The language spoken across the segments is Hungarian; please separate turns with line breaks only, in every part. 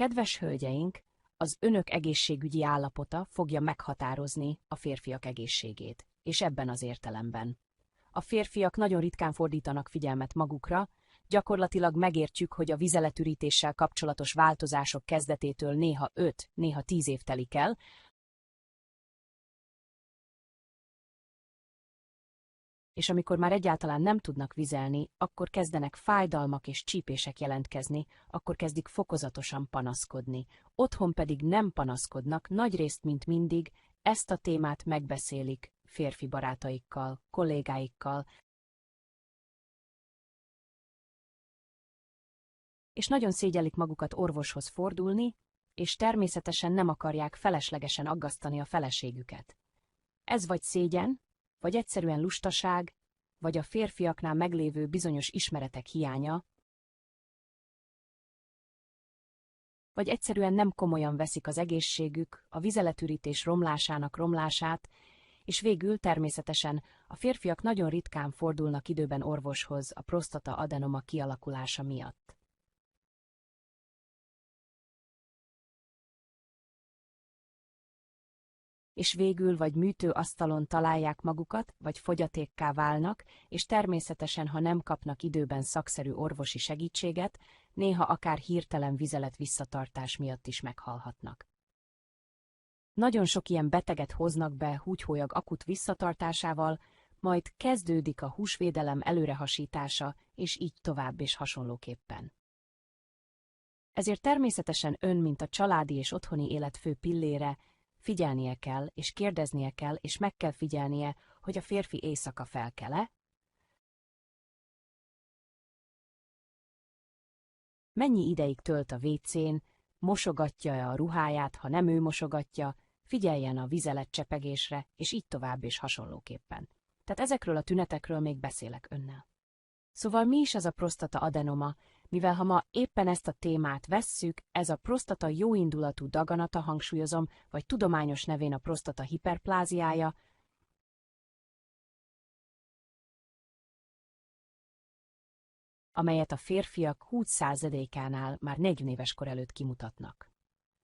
Kedves hölgyeink, az önök egészségügyi állapota fogja meghatározni a férfiak egészségét, és ebben az értelemben. A férfiak nagyon ritkán fordítanak figyelmet magukra, gyakorlatilag megértjük, hogy a vizeletürítéssel kapcsolatos változások kezdetétől néha 5, néha 10 év telik el, és amikor már egyáltalán nem tudnak vizelni, akkor kezdenek fájdalmak és csípések jelentkezni, akkor kezdik fokozatosan panaszkodni. Otthon pedig nem panaszkodnak, nagyrészt, mint mindig, ezt a témát megbeszélik férfi barátaikkal, kollégáikkal, és nagyon szégyellik magukat orvoshoz fordulni, és természetesen nem akarják feleslegesen aggasztani a feleségüket. Ez vagy szégyen, vagy egyszerűen lustaság, vagy a férfiaknál meglévő bizonyos ismeretek hiánya, vagy egyszerűen nem komolyan veszik az egészségük, a vizeletürítés romlásának romlását, és végül természetesen a férfiak nagyon ritkán fordulnak időben orvoshoz a prostata adenoma kialakulása miatt. És végül vagy műtőasztalon találják magukat, vagy fogyatékká válnak, és természetesen, ha nem kapnak időben szakszerű orvosi segítséget, néha akár hirtelen vizelet visszatartás miatt is meghalhatnak. Nagyon sok ilyen beteget hoznak be húgyhólyag akut visszatartásával, majd kezdődik a húsvédelem előrehasítása, és így tovább és hasonlóképpen. Ezért természetesen ön, mint a családi és otthoni élet fő pillére, figyelnie kell, és kérdeznie kell, és meg kell figyelnie, hogy a férfi éjszaka felkel-e, mennyi ideig tölt a vécén, mosogatja-e a ruháját, ha nem ő mosogatja, figyeljen a vizeletcsepegésre, és így tovább és hasonlóképpen. Tehát ezekről a tünetekről még beszélek önnel. Szóval mi is ez a prostata adenoma, mivel ha ma éppen ezt a témát vesszük, ez a prostata jóindulatú daganata, hangsúlyozom, vagy tudományos nevén a prostata hiperpláziája, amelyet a férfiak 20%-ánál már 40 éves kor előtt kimutatnak.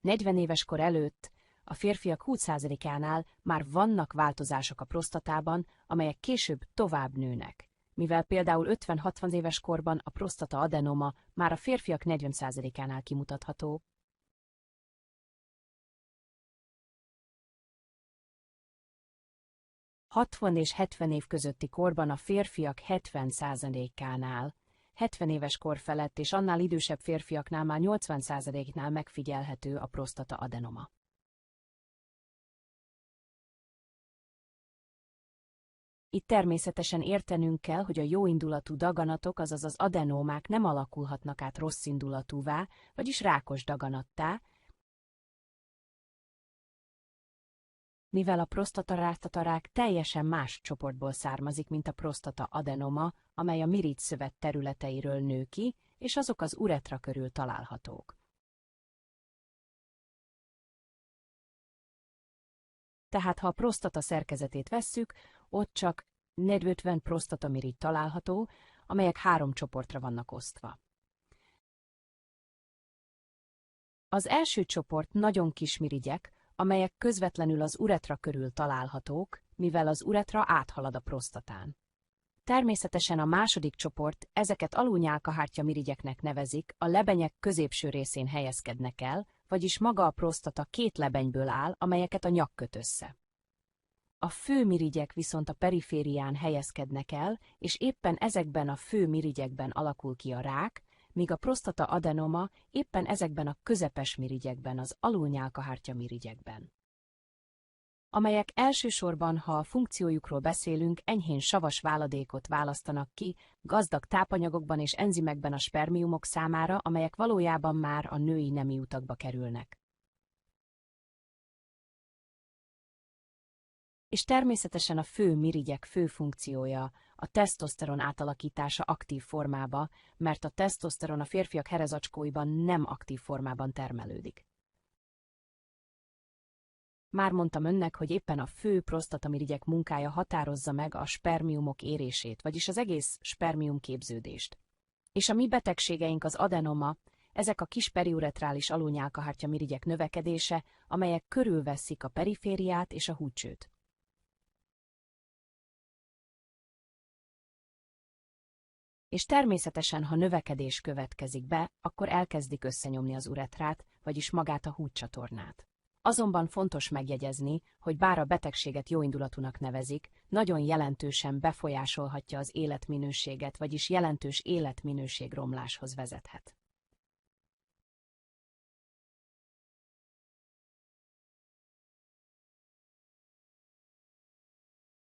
40 éves kor előtt a férfiak 20%-ánál már vannak változások a prostatában, amelyek később tovább nőnek, mivel például 50-60 éves korban a prostata adenoma már a férfiak 40%-ánál kimutatható, ...60 és 70 év közötti korban a férfiak 70%-ánál, 70 éves kor felett és annál idősebb férfiaknál már 80%-nál megfigyelhető a prostata adenoma. Itt természetesen értenünk kell, hogy a jóindulatú daganatok, azaz az adenómák nem alakulhatnak át rosszindulatúvá, vagyis rákos daganattá, mivel a prostataráktatarák teljesen más csoportból származik, mint a prostata adenoma, amely a mirigyszövet területeiről nő ki, és azok az uretra körül találhatók. Tehát ha a prostata szerkezetét vesszük, ott csak 40-50 prostatamirigy található, amelyek 3 csoportra vannak osztva. Az első csoport nagyon kis mirigyek, amelyek közvetlenül az uretra körül találhatók, mivel az uretra áthalad a prostatán. Természetesen a második csoport, ezeket alulnyálkahártya mirigyeknek nevezik, a lebenyek középső részén helyezkednek el, vagyis maga a prostata 2 lebenyből áll, amelyeket a nyak köt össze. A fő mirigyek viszont a periférián helyezkednek el, és éppen ezekben a fő mirigyekben alakul ki a rák, míg a prostata adenoma éppen ezekben a közepes mirigyekben, az alulnyálkahártya mirigyekben, amelyek elsősorban, ha a funkciójukról beszélünk, enyhén savas váladékot választanak ki, gazdag tápanyagokban és enzimekben a spermiumok számára, amelyek valójában már a női nemi utakba kerülnek. És természetesen a fő mirigyek fő funkciója a tesztoszteron átalakítása aktív formába, mert a tesztoszteron a férfiak herezacskóiban nem aktív formában termelődik. Már mondtam önnek, hogy éppen a fő prostatamirigyek munkája határozza meg a spermiumok érését, vagyis az egész spermium képződést. És a mi betegségeink az adenoma, Ezek a kis periuretrális alulnyálkahártya mirigyek növekedése, amelyek körülveszik a perifériát és a húdcsőt. És természetesen, ha növekedés következik be, akkor elkezdik összenyomni az uretrát, vagyis magát a húdcsatornát. Azonban fontos megjegyezni, hogy bár a betegséget jóindulatúnak nevezik, nagyon jelentősen befolyásolhatja az életminőséget, vagyis jelentős életminőségromláshoz vezethet.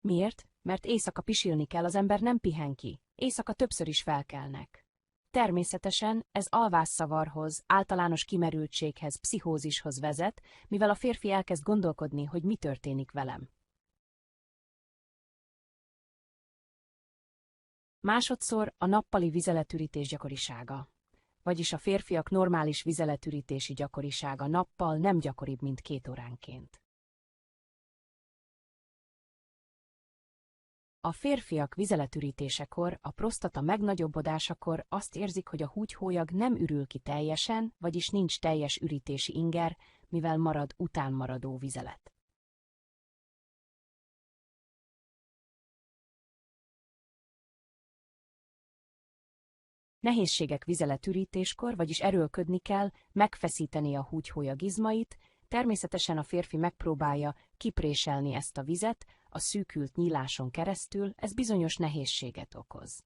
Miért? Mert éjszaka pisilni kell, az ember nem pihen ki. Éjszaka többször is felkelnek. Természetesen ez alvásszavarhoz, általános kimerültséghez, pszichózishoz vezet, mivel a férfi elkezd gondolkodni, hogy mi történik velem. Másodszor a nappali vizeletürítés gyakorisága. Vagyis a férfiak normális vizeletürítési gyakorisága nappal nem gyakoribb, mint 2 óránként. A férfiak vizeletürítésekor, a prostata megnagyobbodásakor azt érzik, hogy a húgyhólyag nem ürül ki teljesen, vagyis nincs teljes ürítési inger, mivel marad utánmaradó vizelet. Nehézségek vizeletürítéskor, vagyis erőlködni kell, megfeszíteni a húgyhólyag izmait, természetesen a férfi megpróbálja kipréselni ezt a vizet, a szűkült nyíláson keresztül, ez bizonyos nehézséget okoz.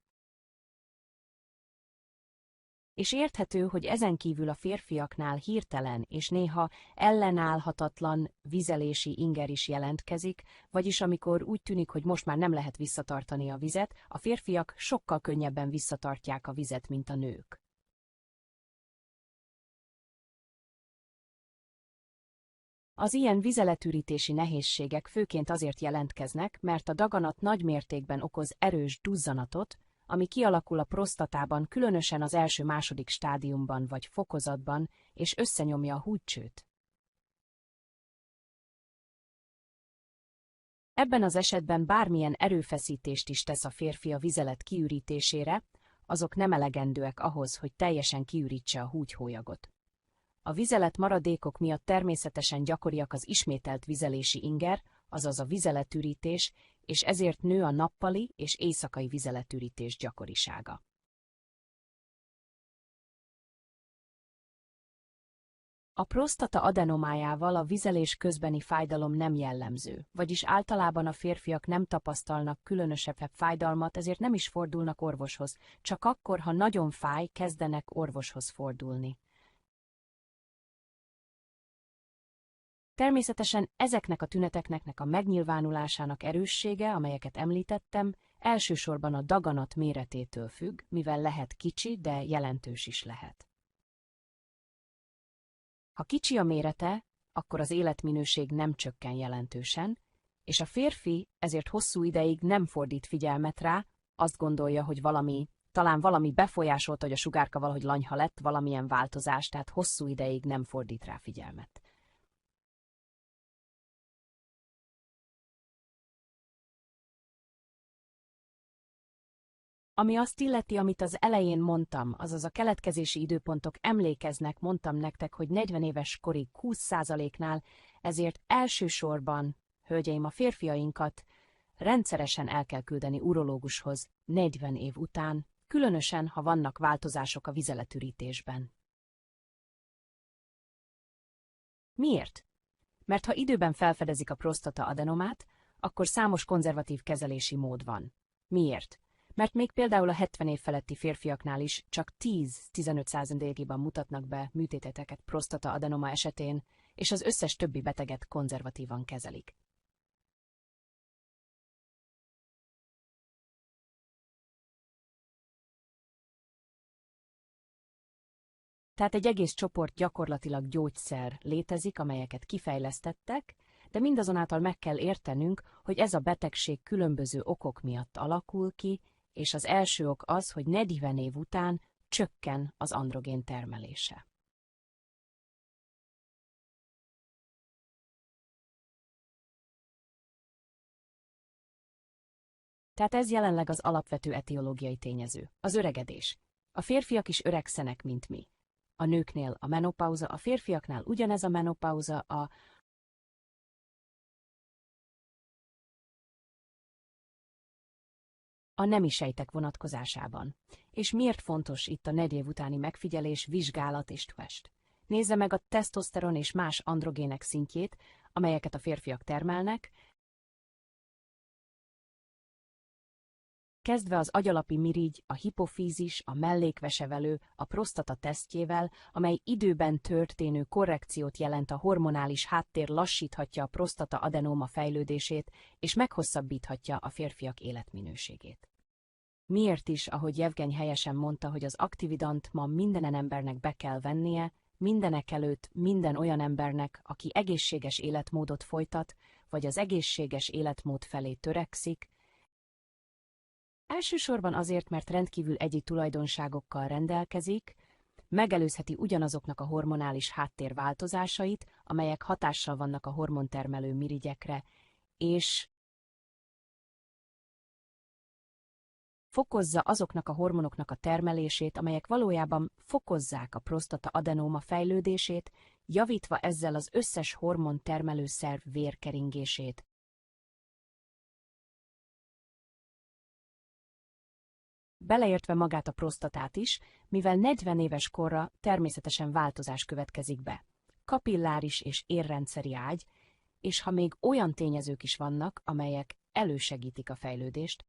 És érthető, hogy ezen kívül a férfiaknál hirtelen és néha ellenállhatatlan vizelési inger is jelentkezik, vagyis amikor úgy tűnik, hogy most már nem lehet visszatartani a vizet, a férfiak sokkal könnyebben visszatartják a vizet, mint a nők. Az ilyen vizeletürítési nehézségek főként azért jelentkeznek, mert a daganat nagy mértékben okoz erős duzzanatot, ami kialakul a prostatában, különösen az első-második stádiumban vagy fokozatban, és összenyomja a húdcsőt. Ebben az esetben bármilyen erőfeszítést is tesz a férfi a vizelet kiürítésére, azok nem elegendőek ahhoz, hogy teljesen kiürítse a húgyhólyagot. A vizelet maradékok miatt természetesen gyakoriak az ismételt vizelési inger, azaz a vizeletürítés, és ezért nő a nappali és éjszakai vizeletürítés gyakorisága. A prostata adenomájával a vizelés közbeni fájdalom nem jellemző, vagyis általában a férfiak nem tapasztalnak különösebb fájdalmat, ezért nem is fordulnak orvoshoz, csak akkor, ha nagyon fáj, kezdenek orvoshoz fordulni. Természetesen ezeknek a tüneteknek a megnyilvánulásának erőssége, amelyeket említettem, elsősorban a daganat méretétől függ, mivel lehet kicsi, de jelentős is lehet. Ha kicsi a mérete, akkor az életminőség nem csökken jelentősen, és a férfi ezért hosszú ideig nem fordít figyelmet rá, azt gondolja, hogy talán valami befolyásolta, hogy a sugárka valahogy lanyha lett, valamilyen változás, tehát hosszú ideig nem fordít rá figyelmet. Ami azt illeti, amit az elején mondtam, azaz a keletkezési időpontok, emlékeznek, mondtam nektek, hogy 40 éves korig 20%-nál, ezért elsősorban, hölgyeim, a férfiainkat rendszeresen el kell küldeni urológushoz 40 év után, különösen, ha vannak változások a vizeletürítésben. Miért? Mert ha időben felfedezik a prostata adenomát, akkor számos konzervatív kezelési mód van. Miért? Mert még például a 70 év feletti férfiaknál is csak 10-15%-ban mutatnak be műtéteket prostata adenoma esetén, és az összes többi beteget konzervatívan kezelik. Tehát egy egész csoport gyakorlatilag gyógyszer létezik, amelyeket kifejlesztettek, de mindazonáltal meg kell értenünk, hogy ez a betegség különböző okok miatt alakul ki, és az első ok az, hogy 40 év után csökken az androgén termelése. Tehát ez jelenleg az alapvető etiológiai tényező, az öregedés. A férfiak is öregszenek, mint mi. A nőknél a menopauza, a férfiaknál ugyanez a menopauza, a nemi sejtek vonatkozásában. És miért fontos itt a 4 év utáni megfigyelés, vizsgálat és test? Nézze meg a tesztoszteron és más androgének szintjét, amelyeket a férfiak termelnek, kezdve az agyalapi mirigy, a hipofízis, a mellékvesevelő, a prostata tesztjével, amely időben történő korrekciót jelent, a hormonális háttér lassíthatja a prostata adenóma fejlődését és meghosszabbíthatja a férfiak életminőségét. Miért is, ahogy Jevgeny helyesen mondta, hogy az aktividant ma minden embernek be kell vennie, mindenekelőtt minden olyan embernek, aki egészséges életmódot folytat, vagy az egészséges életmód felé törekszik, elsősorban azért, mert rendkívül egyi tulajdonságokkal rendelkezik, megelőzheti ugyanazoknak a hormonális háttér változásait, amelyek hatással vannak a hormontermelő mirigyekre, és fokozza azoknak a hormonoknak a termelését, amelyek valójában fokozzák a prostata adenóma fejlődését, javítva ezzel az összes hormontermelő szerv vérkeringését. Beleértve magát a prostatát is, mivel 40 éves korra természetesen változás következik be. Kapilláris és érrendszeri ágy, és ha még olyan tényezők is vannak, amelyek elősegítik a fejlődést,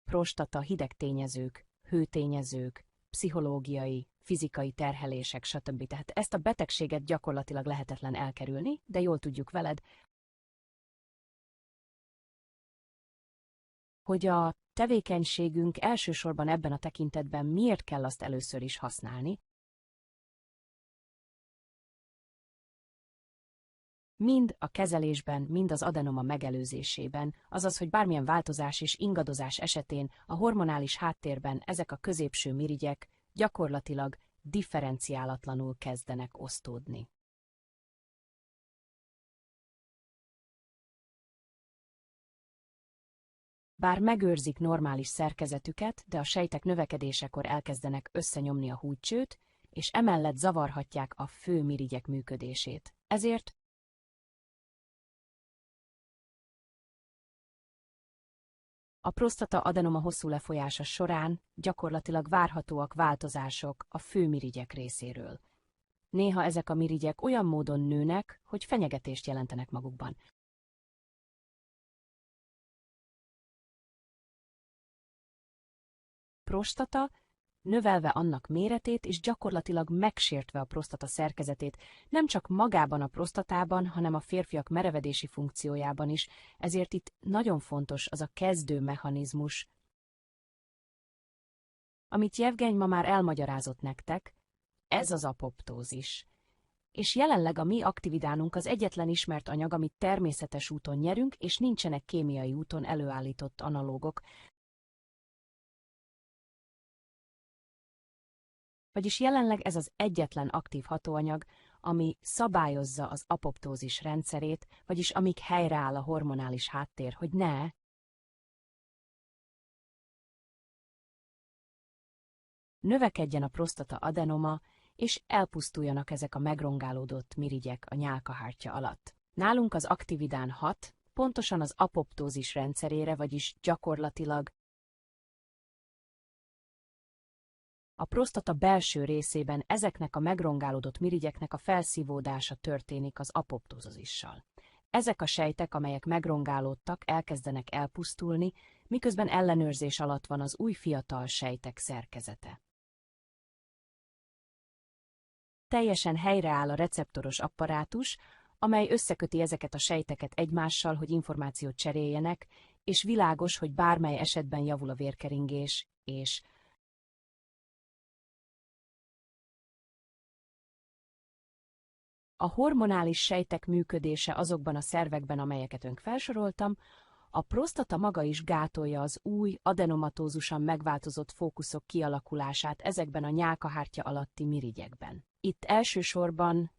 prostata hideg tényezők, hőtényezők, pszichológiai, fizikai terhelések, stb. Tehát ezt a betegséget gyakorlatilag lehetetlen elkerülni, de jól tudjuk veled, hogy a tevékenységünk elsősorban ebben a tekintetben miért kell azt először is használni, mind a kezelésben, mind az adenoma megelőzésében, azaz, hogy bármilyen változás és ingadozás esetén a hormonális háttérben ezek a középső mirigyek gyakorlatilag differenciálatlanul kezdenek osztódni. Bár megőrzik normális szerkezetüket, de a sejtek növekedésekor elkezdenek összenyomni a húgycsőt, és emellett zavarhatják a fő mirigyek működését. Ezért a prostata adenoma hosszú lefolyása során gyakorlatilag várhatóak változások a fő mirigyek részéről. Néha ezek a mirigyek olyan módon nőnek, hogy fenyegetést jelentenek magukban. Prostata, növelve annak méretét és gyakorlatilag megsértve a prostata szerkezetét, nem csak magában a prostatában, hanem a férfiak merevedési funkciójában is, ezért itt nagyon fontos az a kezdő mechanizmus, amit Jevgeny ma már elmagyarázott nektek, ez az apoptózis. És jelenleg a mi aktividánunk az egyetlen ismert anyag, amit természetes úton nyerünk, és nincsenek kémiai úton előállított analógok, vagyis jelenleg ez az egyetlen aktív hatóanyag, ami szabályozza az apoptózis rendszerét, vagyis amíg helyreáll a hormonális háttér, hogy ne növekedjen a prostata adenoma, és elpusztuljanak ezek a megrongálódott mirigyek a nyálkahártya alatt. Nálunk az aktividán hat, pontosan az apoptózis rendszerére, vagyis gyakorlatilag a prostata belső részében ezeknek a megrongálódott mirigyeknek a felszívódása történik az apoptózissal. Ezek a sejtek, amelyek megrongálódtak, elkezdenek elpusztulni, miközben ellenőrzés alatt van az új fiatal sejtek szerkezete. Teljesen helyreáll a receptoros apparátus, amely összeköti ezeket a sejteket egymással, hogy információt cseréljenek, és világos, hogy bármely esetben javul a vérkeringés, és a hormonális sejtek működése azokban a szervekben, amelyeket önk felsoroltam, a prostata maga is gátolja az új, adenomatózusan megváltozott fókuszok kialakulását ezekben a nyálkahártya alatti mirigyekben. Itt elsősorban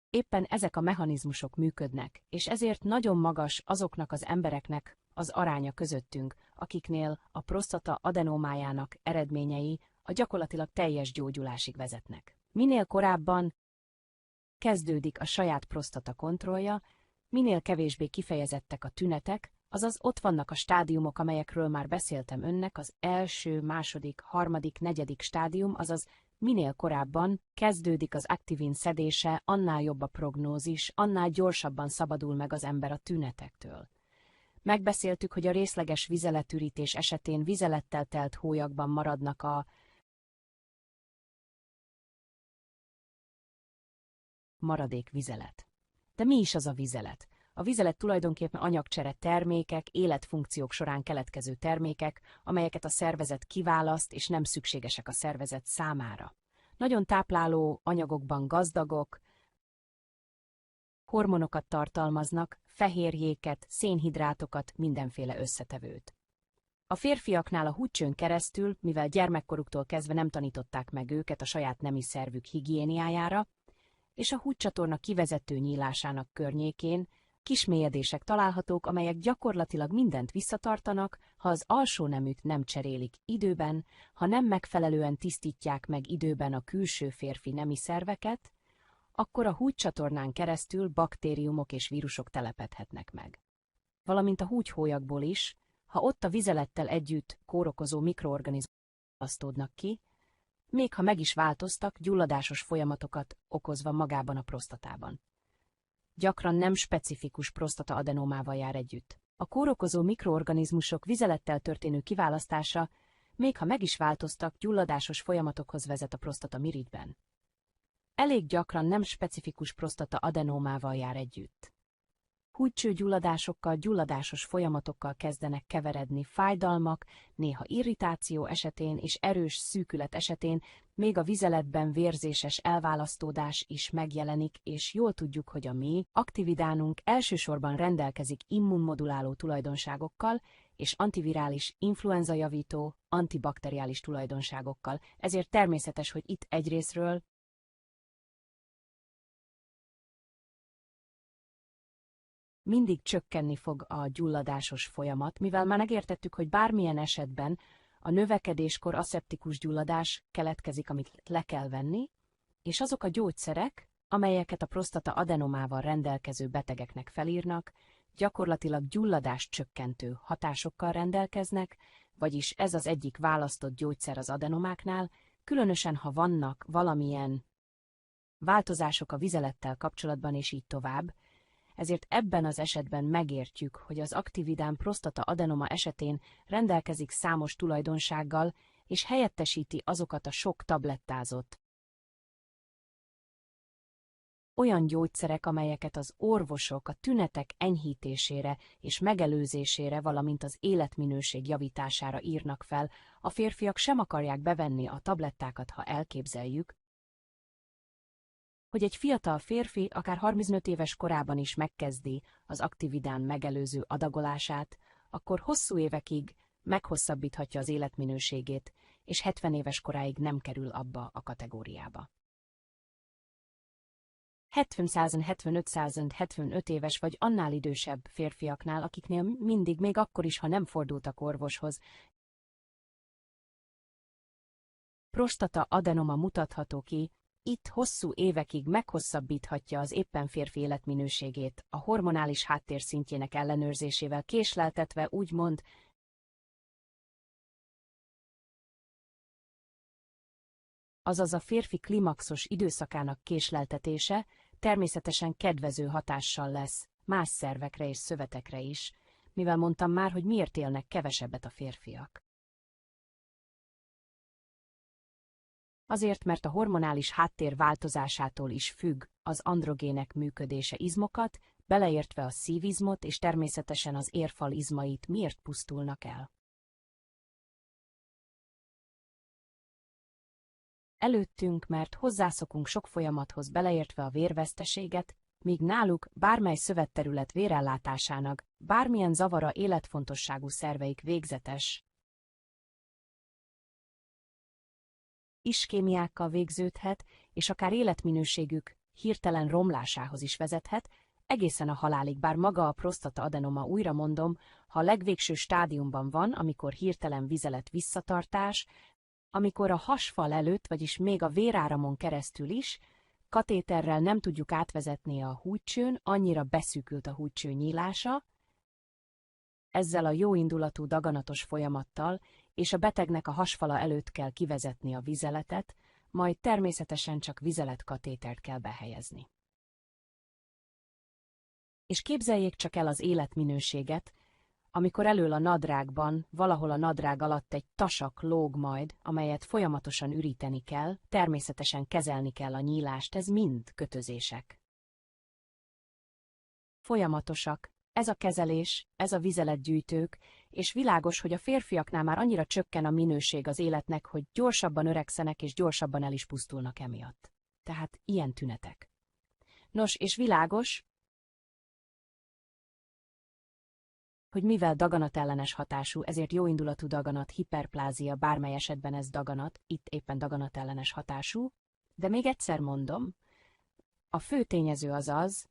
éppen ezek a mechanizmusok működnek, és ezért nagyon magas azoknak az embereknek az aránya közöttünk, akiknél a prostata adenómájának eredményei a gyakorlatilag teljes gyógyulásig vezetnek. Minél korábban kezdődik a saját prostata kontrollja, minél kevésbé kifejezettek a tünetek, azaz ott vannak a stádiumok, amelyekről már beszéltem önnek, az első, második, harmadik, negyedik stádium, azaz minél korábban kezdődik az aktivin szedése, annál jobb a prognózis, annál gyorsabban szabadul meg az ember a tünetektől. Megbeszéltük, hogy a részleges vizeletürítés esetén vizelettel telt hólyagban maradnak a maradék vizelet. De mi is az a vizelet? A vizelet tulajdonképpen anyagcsere termékek, életfunkciók során keletkező termékek, amelyeket a szervezet kiválaszt, és nem szükségesek a szervezet számára. Nagyon tápláló anyagokban gazdagok, hormonokat tartalmaznak, fehérjéket, szénhidrátokat, mindenféle összetevőt. A férfiaknál a húdcsőn keresztül, mivel gyermekkoruktól kezdve nem tanították meg őket a saját nemi szervük higiéniájára, és a húdcsatorna kivezető nyílásának környékén kismélyedések találhatók, amelyek gyakorlatilag mindent visszatartanak, ha az alsó neműt nem cserélik időben, ha nem megfelelően tisztítják meg időben a külső férfi nemi szerveket, akkor a húdcsatornán keresztül baktériumok és vírusok telepedhetnek meg. Valamint a húgyhólyagból is, ha ott a vizelettel együtt kórokozó mikroorganizmusok asztódnak ki, még ha meg is változtak, gyulladásos folyamatokat okozva magában a prostatában. Gyakran nem specifikus prostataadenómával jár együtt. A kórokozó mikroorganizmusok vizelettel történő kiválasztása, még ha meg is változtak, gyulladásos folyamatokhoz vezet a prostatamirigyben. Elég gyakran nem specifikus prostataadenómával jár együtt. Húgycsőgyulladásokkal, gyulladásos folyamatokkal kezdenek keveredni fájdalmak, néha irritáció esetén és erős szűkület esetén még a vizeletben vérzéses elválasztódás is megjelenik, és jól tudjuk, hogy a mi aktividánunk elsősorban rendelkezik immunmoduláló tulajdonságokkal és antivirális, influenzajavító, antibakteriális tulajdonságokkal, ezért természetes, hogy itt egyrészről mindig csökkenni fog a gyulladásos folyamat, mivel már megértettük, hogy bármilyen esetben a növekedéskor aszeptikus gyulladás keletkezik, amit le kell venni, és azok a gyógyszerek, amelyeket a prostata adenomával rendelkező betegeknek felírnak, gyakorlatilag gyulladás csökkentő hatásokkal rendelkeznek, vagyis ez az egyik választott gyógyszer az adenomáknál, különösen ha vannak valamilyen változások a vizelettel kapcsolatban és így tovább, ezért ebben az esetben megértjük, hogy az aktividán prostata adenoma esetén rendelkezik számos tulajdonsággal, és helyettesíti azokat a sok tablettázott olyan gyógyszerek, amelyeket az orvosok a tünetek enyhítésére és megelőzésére, valamint az életminőség javítására írnak fel. A férfiak sem akarják bevenni a tablettákat, ha elképzeljük, hogy egy fiatal férfi akár 35 éves korában is megkezdi az aktividán megelőző adagolását, akkor hosszú évekig meghosszabbíthatja az életminőségét, és 70 éves koráig nem kerül abba a kategóriába. 70-75 éves vagy annál idősebb férfiaknál, akiknél mindig, még akkor is, ha nem fordultak orvoshoz, prostata adenoma mutatható ki, itt hosszú évekig meghosszabbíthatja az éppen férfi életminőségét, a hormonális háttér szintjének ellenőrzésével késleltetve, úgymond, azaz a férfi klimaxos időszakának késleltetése természetesen kedvező hatással lesz más szervekre és szövetekre is, mivel mondtam már, hogy miért élnek kevesebbet a férfiak. Azért, mert a hormonális háttér változásától is függ az androgének működése, izmokat, beleértve a szívizmot és természetesen az érfal izmait miért pusztulnak el. Előttünk, mert hozzászokunk sok folyamathoz, beleértve a vérveszteséget, míg náluk bármely szövetterület vérellátásának, bármilyen zavara életfontosságú szerveik végzetes iskémiákkal végződhet, és akár életminőségük hirtelen romlásához is vezethet, egészen a halálig, bár maga a prostata adenoma, újra mondom, ha a legvégső stádiumban van, amikor hirtelen vizelet visszatartás, Amikor a hasfal előtt, vagyis még a véráramon keresztül is, katéterrel nem tudjuk átvezetni a húgycsőn, annyira beszűkült a húgycső nyílása, ezzel a jóindulatú daganatos folyamattal, és a betegnek a hasfala előtt kell kivezetni a vizeletet, majd természetesen csak vizeletkatétert kell behelyezni. És képzeljék csak el az életminőséget, amikor elől a nadrágban, valahol a nadrág alatt egy tasak lóg majd, amelyet folyamatosan üríteni kell, természetesen kezelni kell a nyílást, ez mind kötözések. Folyamatosak, ez a kezelés, ez a vizeletgyűjtők, és világos, hogy a férfiaknál már annyira csökken a minőség az életnek, hogy gyorsabban öregszenek és gyorsabban el is pusztulnak emiatt. Tehát ilyen tünetek. Nos, és világos, hogy mivel daganatellenes hatású, ezért jóindulatú daganat, hiperplázia, bármely esetben ez daganat, itt éppen daganatellenes hatású, de még egyszer mondom, a fő tényező az az,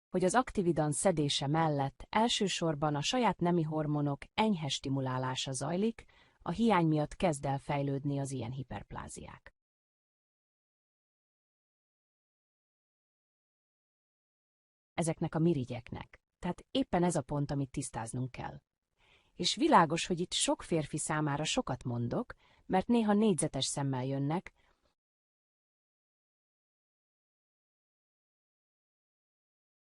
hogy az aktividan szedése mellett elsősorban a saját nemi hormonok enyhe stimulálása zajlik, a hiány miatt kezd el fejlődni az ilyen hiperpláziák. Ezeknek a mirigyeknek. Tehát éppen ez a pont, amit tisztáznunk kell. És világos, hogy itt sok férfi számára sokat mondok, mert néha négyzetes szemmel jönnek,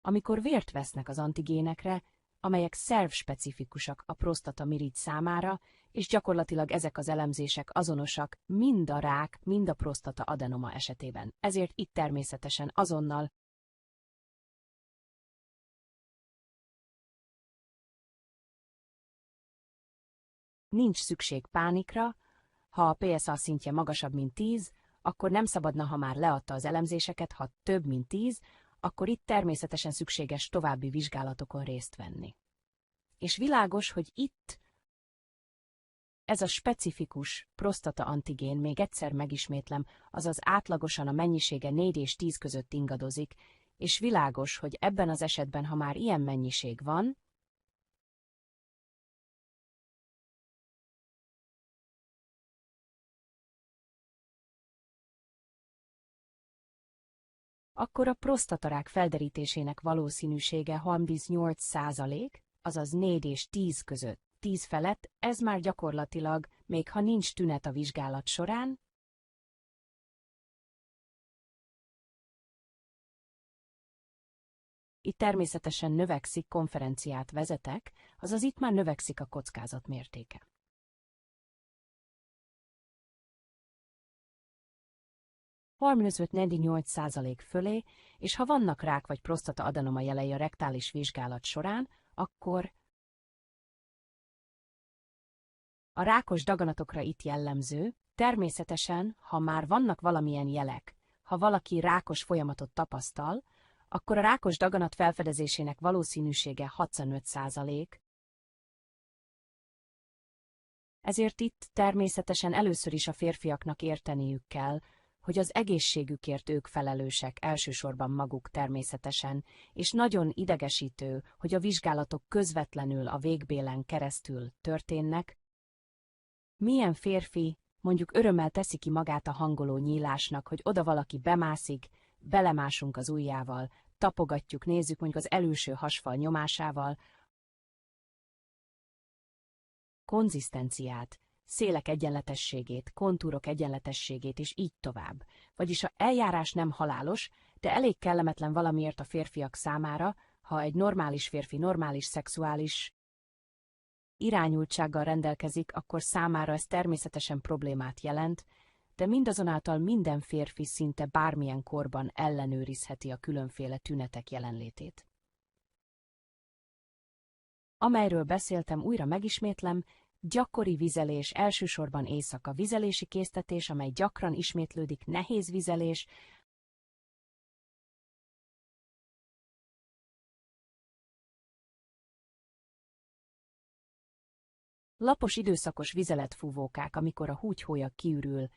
amikor vért vesznek az antigénekre, amelyek szervspecifikusak a prostata mirigy számára, és gyakorlatilag ezek az elemzések azonosak mind a rák, mind a prostata adenoma esetében. Ezért itt természetesen azonnal nincs szükség pánikra, ha a PSA szintje magasabb, mint 10, akkor nem szabadna, ha már leadta az elemzéseket, ha több, mint 10, akkor itt természetesen szükséges további vizsgálatokon részt venni. És világos, hogy itt ez a specifikus prostata antigén, még egyszer megismétlem, azaz átlagosan a mennyisége 4 és 10 között ingadozik, és világos, hogy ebben az esetben, ha már ilyen mennyiség van, akkor a prostatarák felderítésének valószínűsége 38%, azaz 4 és 10 között, 10 felett, ez már gyakorlatilag, még ha nincs tünet a vizsgálat során, itt természetesen növekszik, konferenciát vezetek, azaz itt már növekszik a kockázat mértéke. 35-48% fölé, és ha vannak rák vagy prostata adenoma jelei a rektális vizsgálat során, akkor a rákos daganatokra itt jellemző, természetesen, ha már vannak valamilyen jelek, ha valaki rákos folyamatot tapasztal, akkor a rákos daganat felfedezésének valószínűsége 65%. Ezért itt természetesen először is a férfiaknak érteniük kell, hogy az egészségükért ők felelősek, elsősorban maguk természetesen, és nagyon idegesítő, hogy a vizsgálatok közvetlenül a végbélen keresztül történnek. Milyen férfi mondjuk örömmel teszi ki magát a hangoló nyílásnak, hogy oda valaki bemászik, belemásunk az ujjával, tapogatjuk, nézzük mondjuk az előső hasfal nyomásával, konzisztenciát, szélek egyenletességét, kontúrok egyenletességét, és így tovább. Vagyis a eljárás nem halálos, de elég kellemetlen valamiért a férfiak számára, ha egy normális férfi normális szexuális irányultsággal rendelkezik, akkor számára ez természetesen problémát jelent, de mindazonáltal minden férfi szinte bármilyen korban ellenőrizheti a különféle tünetek jelenlétét. Amelyről beszéltem, újra megismétlem, gyakori vizelés, elsősorban éjszaka vizelési késztetés, amely gyakran ismétlődik, nehéz vizelés, lapos időszakos vizeletfúvókák, amikor a húgyhólyak kiürül.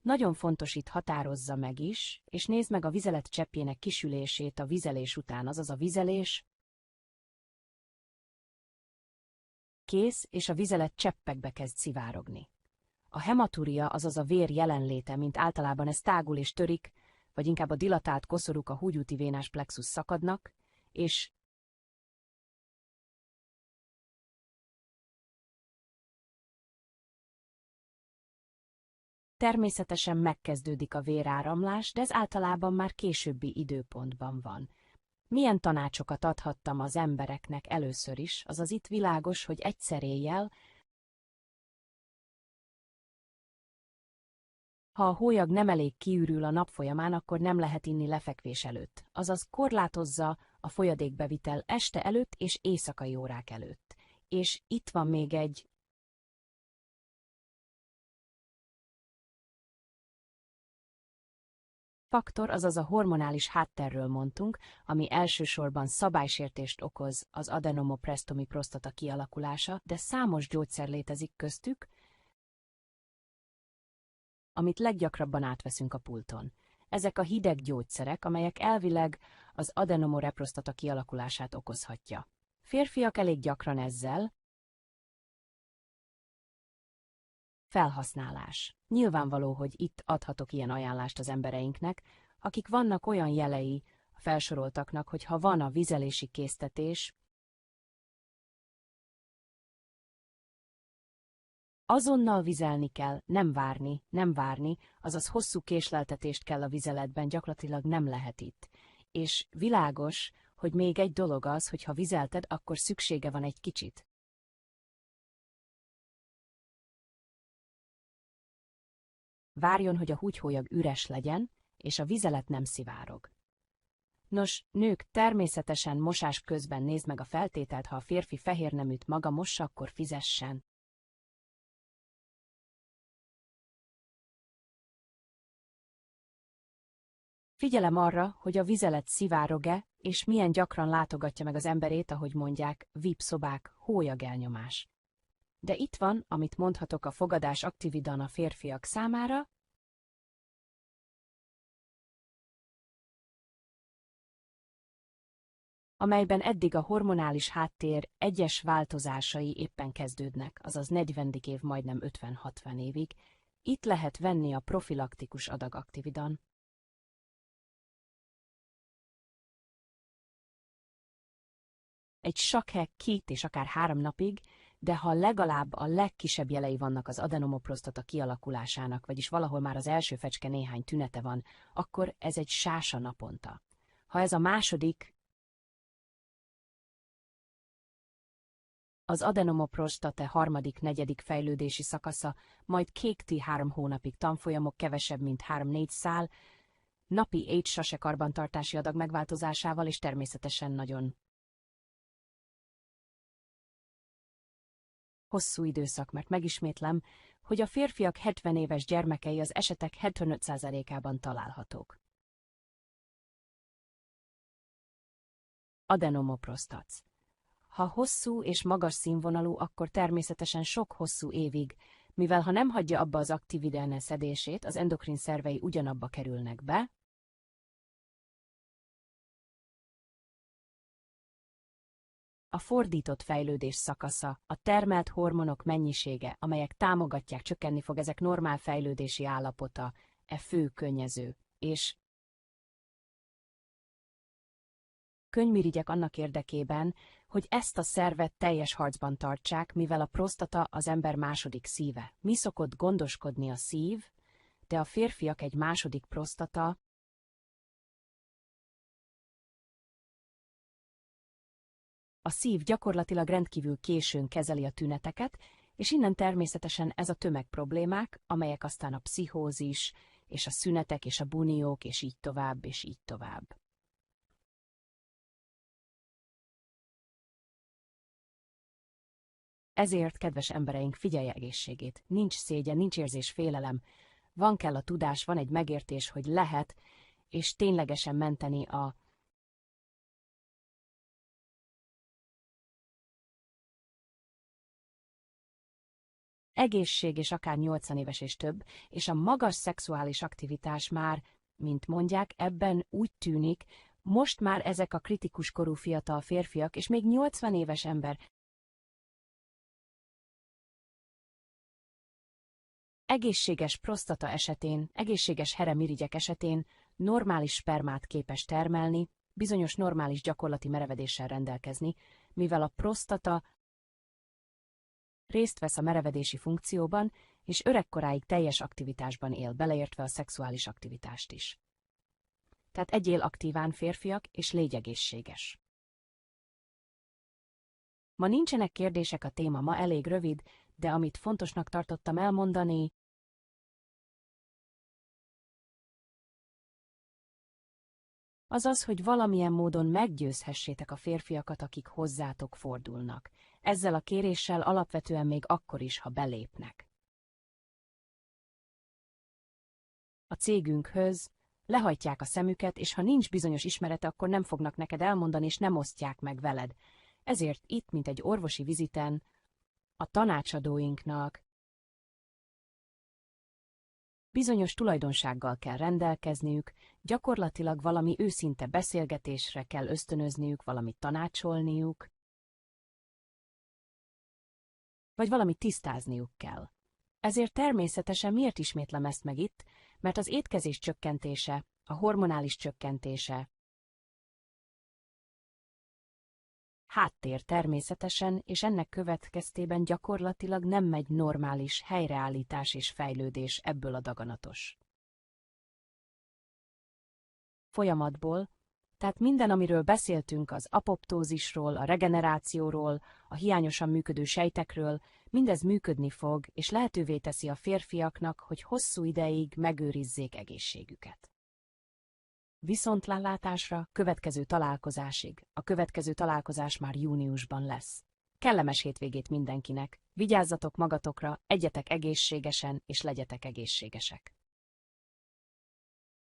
Nagyon fontos itt határozza meg is, és nézd meg a vizelet cseppjének kisülését a vizelés után, azaz a vizelés kész, és a vizelet cseppekbe kezd szivárogni. A hematúria, azaz a vér jelenléte, mint általában ez tágul és törik, vagy inkább a dilatált koszorúk, a húgyúti vénás plexus szakadnak, és természetesen megkezdődik a véráramlás, de ez általában már későbbi időpontban van. Milyen tanácsokat adhattam az embereknek először is, azaz itt világos, hogy egyszer éjjel, ha a hólyag nem elég kiürül a nap folyamán, akkor nem lehet inni lefekvés előtt, azaz korlátozza a folyadékbevitel este előtt és éjszakai órák előtt. És itt van még egy faktor, azaz a hormonális hátterről mondtunk, ami elsősorban szabálysértést okoz az adenomopresztomi prostata kialakulása, de számos gyógyszer létezik köztük, amit leggyakrabban átveszünk a pulton. Ezek a hideg gyógyszerek, amelyek elvileg az adenomoreprostata kialakulását okozhatja. Férfiak elég gyakran ezzel felhasználás. Nyilvánvaló, hogy itt adhatok ilyen ajánlást az embereinknek, akik vannak olyan jelei a felsoroltaknak, hogy ha van a vizelési késztetés, azonnal vizelni kell, nem várni, azaz hosszú késleltetést kell a vizeletben, gyakorlatilag nem lehet itt. És világos, hogy még egy dolog az, hogy ha vizelted, akkor szüksége van egy kicsit várjon, hogy a húgyhólyag üres legyen, és a vizelet nem szivárog. Nos, nők, természetesen mosás közben nézd meg a feltételt, ha a férfi fehérneműt maga mossa, akkor fizessen. Figyelem arra, hogy a vizelet szivárog-e, és milyen gyakran látogatja meg az emberét, ahogy mondják, VIP szobák, hólyagelnyomás. De itt van, amit mondhatok a fogadás aktividan a férfiak számára, amelyben eddig a hormonális háttér egyes változásai éppen kezdődnek, azaz 40. év majdnem 50-60 évig, itt lehet venni a profilaktikus adag aktividan. Egy sakhek 2 és akár 3 napig, de ha legalább a legkisebb jelei vannak az adenomoprostata kialakulásának, vagyis valahol már az első fecske néhány tünete van, akkor ez egy sása naponta. Ha ez a második, az adenomoprostate harmadik, negyedik fejlődési szakasza, majd kékti 3 hónapig tanfolyamok kevesebb, mint 3-4 szál, napi 1 sase karbantartási adag megváltozásával, és természetesen nagyon hosszú időszak, mert megismétlem, hogy a férfiak 70 éves gyermekei az esetek 75%-ában találhatók. Adenomoprostac. Ha hosszú és magas színvonalú, akkor természetesen sok hosszú évig, mivel ha nem hagyja abba az aktividene szedését, az endokrin szervei ugyanabba kerülnek be, a fordított fejlődés szakasza, a termelt hormonok mennyisége, amelyek támogatják, csökkenni fog, ezek normál fejlődési állapota, fő könnyező, és könnymirigyek annak érdekében, hogy ezt a szervet teljes harcban tartsák, mivel a prostata az ember második szíve. Mi szokott gondoskodni a szív, de a férfiak egy második prostata, a szív gyakorlatilag rendkívül későn kezeli a tüneteket, és innen természetesen ez a tömegproblémák, amelyek aztán a pszichózis, és a szünetek, és a buniók, és így tovább, és így tovább. Ezért, kedves embereink, figyelje egészségét. Nincs szégyen, nincs érzés, félelem. Van kell a tudás, van egy megértés, hogy lehet, és ténylegesen menteni a egészség, és akár 80 éves és több, és a magas szexuális aktivitás már, mint mondják, ebben úgy tűnik, most már ezek a kritikus korú fiatal férfiak, és még 80 éves ember egészséges prostata esetén, egészséges heremirigyek esetén normális spermát képes termelni, bizonyos normális gyakorlati merevedéssel rendelkezni, mivel a prostata részt vesz a merevedési funkcióban, és öregkoráig teljes aktivitásban él, beleértve a szexuális aktivitást is. Tehát egyél aktíván férfiak, és légy egészséges. Ma nincsenek kérdések, a téma ma elég rövid, de amit fontosnak tartottam elmondani, az az, hogy valamilyen módon meggyőzhessétek a férfiakat, akik hozzátok fordulnak. Ezzel a kéréssel alapvetően még akkor is, ha belépnek a cégünkhöz, lehajtják a szemüket, és ha nincs bizonyos ismerete, akkor nem fognak neked elmondani, és nem osztják meg veled. Ezért itt, mint egy orvosi viziten, a tanácsadóinknak bizonyos tulajdonsággal kell rendelkezniük, gyakorlatilag valami őszinte beszélgetésre kell ösztönözniük, valamit tanácsolniuk, vagy valamit tisztázniuk kell. Ezért természetesen miért ismétlem ezt meg itt, mert az étkezés csökkentése, a hormonális csökkentése, háttér természetesen, és ennek következtében gyakorlatilag nem megy normális helyreállítás és fejlődés ebből a daganatos folyamatból, tehát minden, amiről beszéltünk, az apoptózisról, a regenerációról, a hiányosan működő sejtekről, mindez működni fog, és lehetővé teszi a férfiaknak, hogy hosszú ideig megőrizzék egészségüket. Viszontlátásra, következő találkozásig. A következő találkozás már júniusban lesz. Kellemes hétvégét mindenkinek, vigyázzatok magatokra, egyetek egészségesen és legyetek egészségesek.